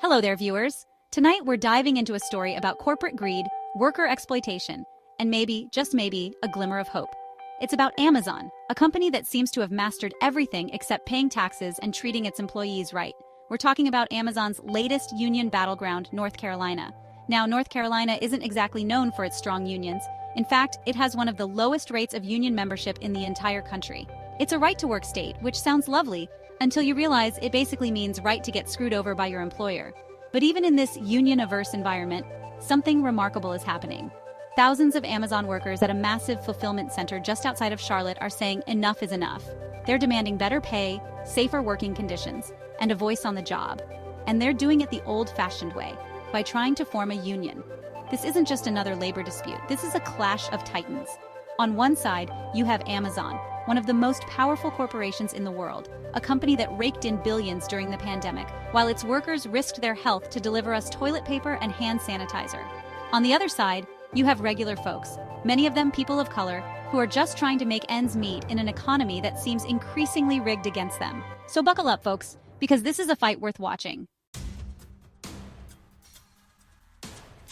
Hello there, viewers. Tonight we're diving into a story about corporate greed, worker exploitation, and maybe, just maybe, a glimmer of hope. It's about Amazon, a company that seems to have mastered everything except paying taxes and treating its employees right. We're talking about Amazon's latest union battleground, North Carolina. Now, North Carolina isn't exactly known for its strong unions. In fact, it has one of the lowest rates of union membership in the entire country. It's a right-to-work state, which sounds lovely, until you realize it basically means right to get screwed over by your employer. But even in this union-averse environment, something remarkable is happening. Thousands of Amazon workers at a massive fulfillment center just outside of Charlotte are saying enough is enough. They're demanding better pay, safer working conditions, and a voice on the job. And they're doing it the old-fashioned way, by trying to form a union. This isn't just another labor dispute, this is a clash of titans. On one side, you have Amazon, one of the most powerful corporations in the world, a company that raked in billions during the pandemic, while its workers risked their health to deliver us toilet paper and hand sanitizer. On the other side, you have regular folks, many of them people of color, who are just trying to make ends meet in an economy that seems increasingly rigged against them. So buckle up, folks, because this is a fight worth watching.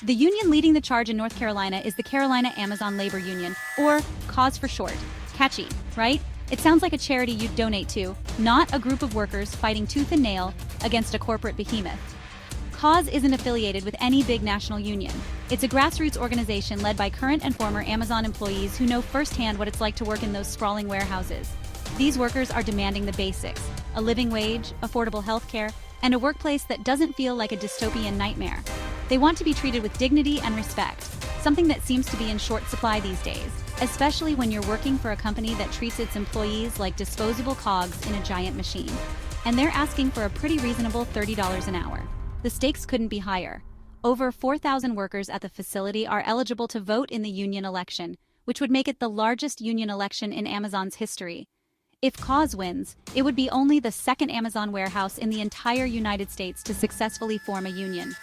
The union leading the charge in North Carolina is the Carolina Amazon Labor Union, or CAUSE for short. Catchy, right? It sounds like a charity you'd donate to, not a group of workers fighting tooth and nail against a corporate behemoth. CAUSE isn't affiliated with any big national union. It's a grassroots organization led by current and former Amazon employees who know firsthand what it's like to work in those sprawling warehouses. These workers are demanding the basics: a living wage, affordable health care, and a workplace that doesn't feel like a dystopian nightmare. They want to be treated with dignity and respect, something that seems to be in short supply these days, especially when you're working for a company that treats its employees like disposable cogs in a giant machine. And they're asking for a pretty reasonable $30 an hour. The stakes couldn't be higher. Over 4,000 workers at the facility are eligible to vote in the union election, which would make it the largest union election in Amazon's history. If CAUSE wins, it would be only the second Amazon warehouse in the entire United States to successfully form a union.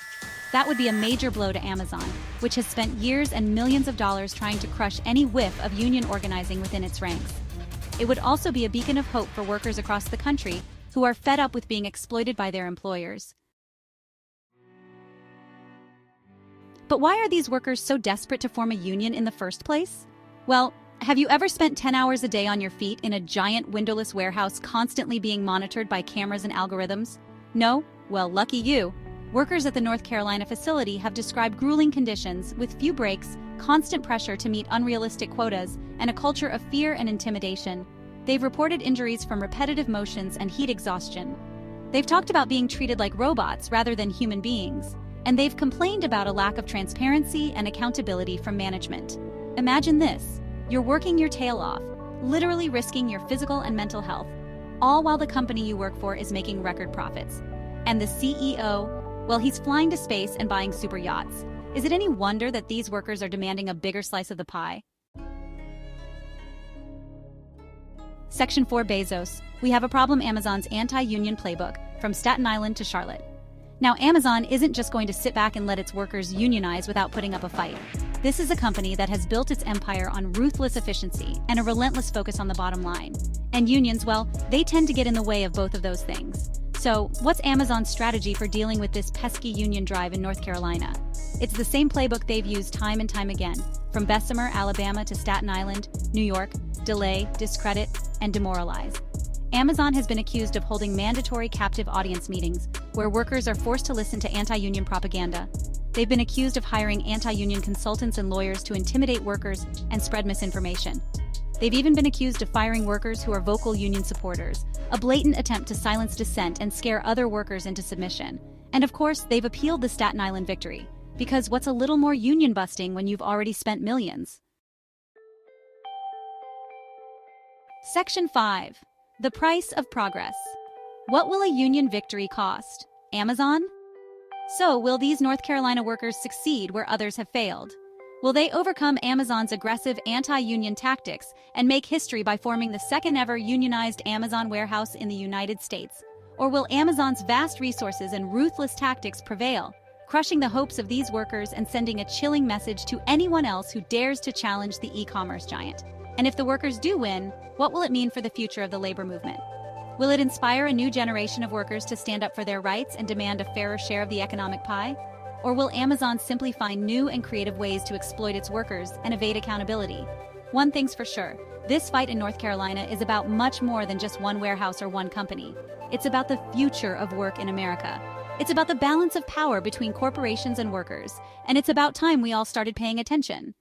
That would be a major blow to Amazon, which has spent years and millions of dollars trying to crush any whiff of union organizing within its ranks. It would also be a beacon of hope for workers across the country who are fed up with being exploited by their employers. But why are these workers so desperate to form a union in the first place? Well, have you ever spent 10 hours a day on your feet in a giant windowless warehouse constantly being monitored by cameras and algorithms? No? Well, lucky you. Workers at the North Carolina facility have described grueling conditions with few breaks, constant pressure to meet unrealistic quotas, and a culture of fear and intimidation. They've reported injuries from repetitive motions and heat exhaustion. They've talked about being treated like robots rather than human beings, and they've complained about a lack of transparency and accountability from management. Imagine this: you're working your tail off, literally risking your physical and mental health, all while the company you work for is making record profits. And the CEO, well, he's flying to space and buying super yachts. Is it any wonder that these workers are demanding a bigger slice of the pie? Section 4: Bezos. We have a problem. Amazon's anti-union playbook, from Staten Island to Charlotte. Now, Amazon isn't just going to sit back and let its workers unionize without putting up a fight. This is a company that has built its empire on ruthless efficiency and a relentless focus on the bottom line. And unions, well, they tend to get in the way of both of those things. So, what's Amazon's strategy for dealing with this pesky union drive in North Carolina? It's the same playbook they've used time and time again, from Bessemer, Alabama to Staten Island, New York: delay, discredit, and demoralize. Amazon has been accused of holding mandatory captive audience meetings, where workers are forced to listen to anti-union propaganda. They've been accused of hiring anti-union consultants and lawyers to intimidate workers and spread misinformation. They've even been accused of firing workers who are vocal union supporters, a blatant attempt to silence dissent and scare other workers into submission. And of course, they've appealed the Staten Island victory, because what's a little more union busting when you've already spent millions? Section 5: The price of progress. What will a union victory cost? Amazon? So, will these North Carolina workers succeed where others have failed? Will they overcome Amazon's aggressive anti-union tactics and make history by forming the second-ever unionized Amazon warehouse in the United States? Or will Amazon's vast resources and ruthless tactics prevail, crushing the hopes of these workers and sending a chilling message to anyone else who dares to challenge the e-commerce giant? And if the workers do win, what will it mean for the future of the labor movement? Will it inspire a new generation of workers to stand up for their rights and demand a fairer share of the economic pie? Or will Amazon simply find new and creative ways to exploit its workers and evade accountability? One thing's for sure, this fight in North Carolina is about much more than just one warehouse or one company. It's about the future of work in America. It's about the balance of power between corporations and workers, and it's about time we all started paying attention.